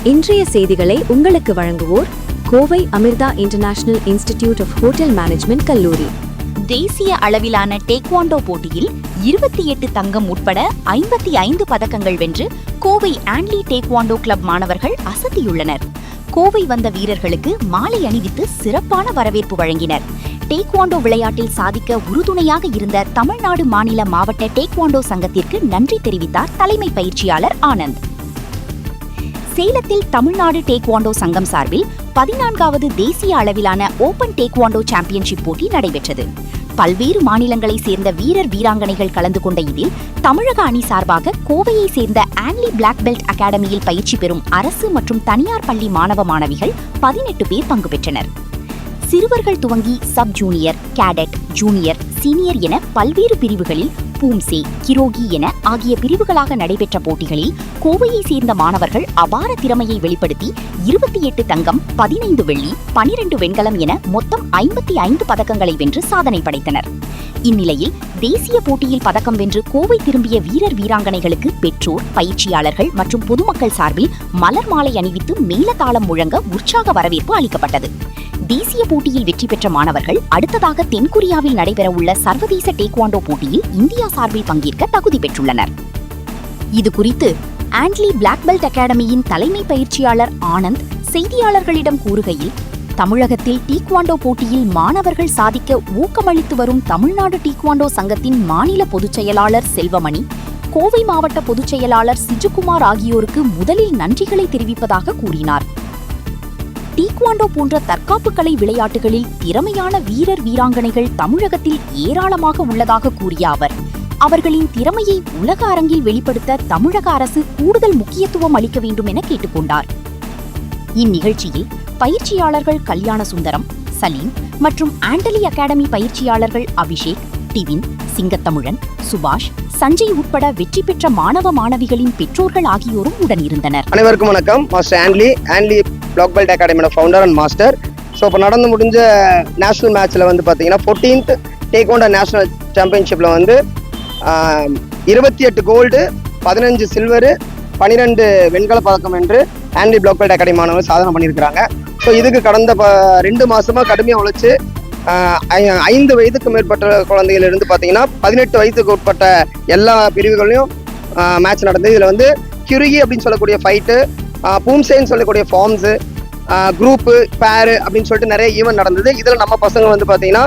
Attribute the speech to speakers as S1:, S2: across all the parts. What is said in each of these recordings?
S1: இன்றைய செய்திகளை உங்களுக்கு வழங்குவோர் Kovai Amrita international institute of hotel management கல்லூரி.
S2: தேசிய அளவிலான டேக்வாண்டோ போட்டியில் 28 தங்கம் உட்பட 55 பதக்கங்கள் வென்று கோவை ஆன்லி டேக்வாண்டோ கிளப் மாணவர்கள் அசத்தியுள்ளனர். கோவை வந்த வீரர்களுக்கு மாலை அணிவித்து சிறப்பான வரவேற்பு வழங்கினர். டேக்வாண்டோ விளையாட்டில் சாதிக்க உறுதுணையாக இருந்த தமிழ்நாடு மாநில மாவட்ட டேக்வாண்டோ சங்கத்திற்கு நன்றி தெரிவித்தார் தலைமை பயிற்சியாளர் ஆனந்த். சேலத்தில் தமிழ்நாடு டேக்வாண்டோ சங்கம் சார்பில் 14வது தேசிய அளவிலான ஓபன் டேக்வாண்டோ சாம்பியன்ஷிப் போட்டி நடைபெற்றது. பல்வேறு மாநிலங்களை சேர்ந்த வீரர் வீராங்கனைகள் கலந்து கொண்ட இதில் தமிழக அணி சார்பாக கோவையை சேர்ந்த ஆன்லி பிளாக் பெல்ட் அகாடமியில் பயிற்சி பெறும் அரசு மற்றும் தனியார் பள்ளி மாணவ மாணவிகள் 18 பேர் பங்கு பெற்றனர். சிறுவர்கள் துவங்கி sub junior, cadet, junior, senior என பல்வேறு பிரிவுகளில் பூம்சே, கிரோகி என ஆகிய பிரிவுகளாக நடைபெற்ற போட்டிகளில் கோவையை சேர்ந்த மாணவர்கள் அபார திறமையை வெளிப்படுத்தி 28 தங்கம், 15 வெள்ளி, 12 வெண்கலம் என மொத்தம் 55 பதக்கங்களை வென்று சாதனை படைத்தனர். இந்நிலையில் தேசிய போட்டியில் பதக்கம் வென்று கோவை திரும்பிய வீரர் வீராங்கனைகளுக்கு பெற்றோர், பயிற்சியாளர்கள் மற்றும் பொதுமக்கள் சார்பில் மலர் மாலை அணிவித்து மேலதாளம் முழங்க உற்சாக வரவேற்பு அளிக்கப்பட்டது. தேசிய போட்டியில் வெற்றி பெற்ற மாணவர்கள் அடுத்ததாக தென்கொரியாவில் நடைபெறவுள்ள சர்வதேச டேக்வாண்டோ போட்டியில் இந்தியா சார்பில் பங்கேற்க தகுதி பெற்றுள்ளனர். இதுகுறித்து ஆன்லி பிளாக் பெல்ட் அகாடமியின் தலைமை பயிற்சியாளர் ஆனந்த் செய்தியாளர்களிடம் கூறுகையில், தமிழகத்தில் டீக்வாண்டோ போட்டியில் மாணவர்கள் சாதிக்க ஊக்கமளித்து வரும் தமிழ்நாடு டீக்வாண்டோ சங்கத்தின் மாநில பொதுச் செயலாளர் செல்வமணி, கோவை மாவட்ட பொதுச் செயலாளர் சிஜுகுமார் ஆகியோருக்கு முதலில் நன்றிகளை தெரிவிப்பதாக கூறினார். டீக்வாண்டோ போன்ற தற்காப்பு கலை விளையாட்டுகளில் திறமையான வீரர் வீராங்கனைகள் தமிழகத்தில் ஏராளமாக உள்ளதாக கூறிய அவர், அவர்களின் திறமையை உலக அரங்கில் வெளிப்படுத்த தமிழக அரசு கூடுதல் முக்கியத்துவம் அளிக்க வேண்டும் என கேட்டுக்கொண்டார். இந்நிகழ்ச்சியில் பயிற்சியாளர்கள் கல்யாண சுந்தரம், சலீம் மற்றும் ஆண்டலி அகாடமி பயிற்சியாளர்கள் அபிஷேக், டிவின், சிங்கத்தமிழன், சுபாஷ், சஞ்சய் உட்பட வெற்றி பெற்ற மாணவ மாணவிகளின் பெற்றோர்கள் ஆகியோரும் உடனிருந்தனர்.
S3: அனைவருக்கும் வணக்கம். மாஸ்டர் ஆன்லி பிளாக் பெல்ட் அகாடமியோட ஃபவுண்டர் அண்ட் மாஸ்டர். ஸோ இப்போ நடந்து முடிஞ்ச நேஷனல் மேட்ச்சில் வந்து பார்த்தீங்கன்னா 14th டேக்வாண்டோ நேஷனல் சாம்பியன்ஷிப்பில் வந்து 28 கோல்டு, 15 சில்வரு, 12 வெண்கல பதக்கம் என்று ஆன்லி பிளாக் பெல்ட் அகாடமி மாணவர்கள் சாதனை பண்ணியிருக்கிறாங்க. ஸோ இதுக்கு கடந்த 2 மாதமாக கடுமையாக உழைச்சி 5 வயதுக்கு மேற்பட்ட குழந்தைகளிலிருந்து பார்த்தீங்கன்னா 18 வயதுக்கு உட்பட்ட எல்லா பிரிவுகளையும் மேட்ச் நடந்தது. இதில் வந்து கிருகி அப்படின்னு சொல்லக்கூடிய ஃபைட்டு, பூம்சேன்னு சொல்லக்கூடிய ஃபார்ம்ஸு, குரூப்பு, பேரு அப்படின்னு சொல்லிட்டு நிறைய ஈவெண்ட் நடந்தது. இதில் நம்ம பசங்க வந்து பார்த்தீங்கன்னா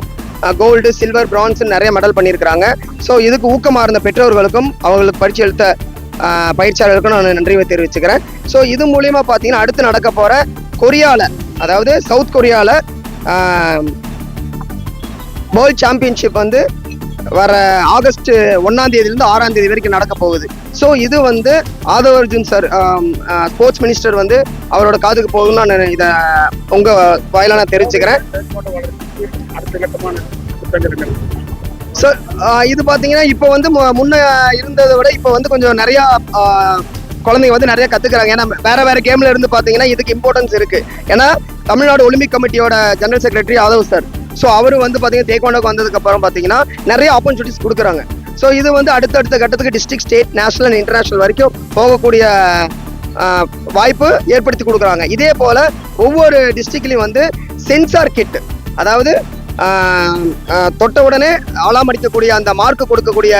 S3: கோல்டு, சில்வர், பிரான்ஸ் நிறைய மெடல் பண்ணியிருக்கிறாங்க. ஸோ இதுக்கு ஊக்கமாக இருந்த பெற்றோர்களுக்கும் அவங்களுக்கு பயிற்சி அளித்த பயிற்சியாளர்களுக்கும் நான் நன்றி தெரிவிச்சுக்கிறேன். ஸோ இது மூலியமாக பார்த்தீங்கன்னா அடுத்து நடக்க போகிற கொரியாவில், அதாவது சவுத் கொரியாவில் வேர்ல்ட் சாம்பியன்ஷிப் வந்து வர ஆகஸ்ட் 1ஆம் தேதியிலிருந்து 6ஆம் தேதி வரைக்கும் நடக்க போகுது. ஸோ இது வந்து Aadhav Arjun sir, sports minister வந்து அவரோட காதுக்கு போகுதுன்னு நான் இதை உங்கள் வாயிலாக நான் தெரிவிச்சுக்கிறேன். ஸோ இது பார்த்தீங்கன்னா இப்போ வந்து முன்ன இருந்ததை விட இப்போ வந்து கொஞ்சம் நிறையா குழந்தைங்க வந்து நிறைய கற்றுக்குறாங்க. ஏன்னா வேற கேம்ல இருந்து பார்த்தீங்கன்னா இதுக்கு இம்பார்ட்டன்ஸ் இருக்குது. ஏன்னா தமிழ்நாடு ஒலிம்பிக் கமிட்டியோட general secretary Aadhav sir, so அவர் வந்து பார்த்தீங்கன்னா டேக்வாண்டோக்கு வந்ததுக்கு அப்புறம் பார்த்தீங்கன்னா நிறைய ஆப்பர்ச்சுனிட்டிஸ் கொடுக்குறாங்க. ஸோ இது வந்து அடுத்தடுத்த கட்டத்துக்கு district, state, national and international வரைக்கும் போகக்கூடிய வாய்ப்பு ஏற்படுத்தி கொடுக்குறாங்க. இதே போல் ஒவ்வொரு டிஸ்ட்ரிக்ட்லையும் வந்து சென்சார் கிட், அதாவது தொட்ட உடனே ஆளாம் அடிக்கக்கூடிய அந்த மார்க் கொடுக்கக்கூடிய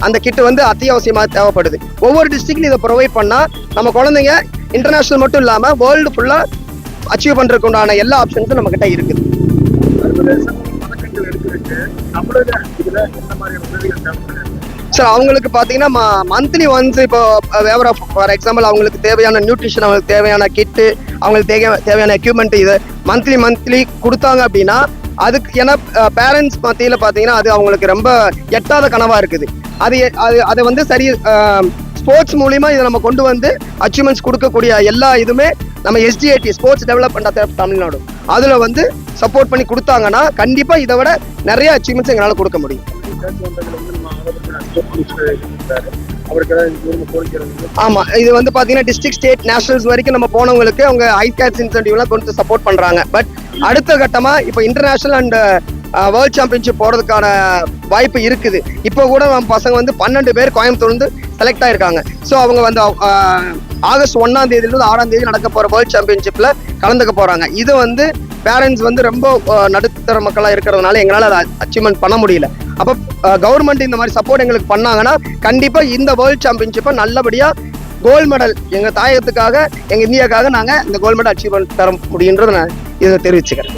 S3: அந்த கிட் வந்து அத்தியாவசியமாக தேவைப்படுது. ஒவ்வொரு டிஸ்ட்ரிக்ட்லையும் இதை ப்ரொவைட் பண்ணால் நம்ம குழந்தைங்க இன்டர்நேஷனல் மட்டும் இல்லாமல் வேர்ல்டு ஃபுல்லாக அச்சீவ் பண்ணுறதுக்கு உண்டான எல்லா ஆப்ஷன்ஸும் நம்மக்கிட்ட இருக்குது. சார் அவங்களுக்கு பார்த்தீங்கன்னா மந்த்லி ஒன்ஸ், இப்போ ஃபார் எக்ஸாம்பிள் அவங்களுக்கு தேவையான நியூட்ரிஷன், அவங்களுக்கு தேவையான கிட்டு, அவங்களுக்கு தேவையான எக்யூப்மெண்ட் இது மந்த்லி கொடுத்தாங்க அப்படின்னா அதுக்கு, ஏன்னா பேரண்ட்ஸ் மத்தியில் பார்த்தீங்கன்னா அது அவங்களுக்கு ரொம்ப எட்டாத கனவாக இருக்குது. அதை வந்து சரி ஸ்போர்ட்ஸ் மூலிமா இதை நம்ம கொண்டு வந்து அச்சீவ்மெண்ட்ஸ் கொடுக்கக்கூடிய எல்லா இதுவுமே நம்ம SDAT sports development of Tamil Nadu அதில் வந்து சப்போர்ட் பண்ணி கொடுத்தாங்கன்னா கண்டிப்பாக இதை விட நிறைய அச்சீவ்மெண்ட்ஸ் எங்களால் கொடுக்க முடியும். ஆமாம், இது வந்து பார்த்தீங்கன்னா டிஸ்ட்ரிக்ட், ஸ்டேட், நேஷனல்ஸ் வரைக்கும் நம்ம போனவங்களுக்கு அவங்க ஹைகேட்ஸ் இன்சென்டிவ்லாம் கொண்டு சப்போர்ட் பண்ணுறாங்க. பட் அடுத்த கட்டமாக இப்போ இன்டர்நேஷனல் அண்ட் வேர்ல்ட் சாம்பியன்ஷிப் போகிறதுக்கான வாய்ப்பு இருக்குது. இப்போ கூட நம்ம பசங்க வந்து 12 பேர் கோயம்புத்தூர்ந்து செலக்ட் ஆயிருக்காங்க. ஸோ அவங்க வந்து ஆகஸ்ட் 1ஆம் தேதியிலிருந்து 6ஆம் தேதி நடக்க போற வேர்ல்ட் சாம்பியன்ஷிப்ல கலந்துக்க போறாங்க. இது வந்து பேரண்ட்ஸ் வந்து ரொம்ப நடுத்தர மக்களா இருக்கிறதுனால எங்களால் அதை அச்சீவ்மெண்ட் பண்ண முடியல. அப்போ கவர்மெண்ட் இந்த மாதிரி சப்போர்ட் எங்களுக்கு பண்ணாங்கன்னா கண்டிப்பா இந்த வேர்ல்ட் சாம்பியன்ஷிப்பை நல்லபடியா கோல்டு மெடல் எங்க தாயகத்துக்காக எங்க இந்தியாவுக்காக நாங்க இந்த கோல்டு மெடல் அச்சீவ் பண்ணி தர முடியுன்றதை நான் இதை தெரிவிச்சுக்கிறேன்.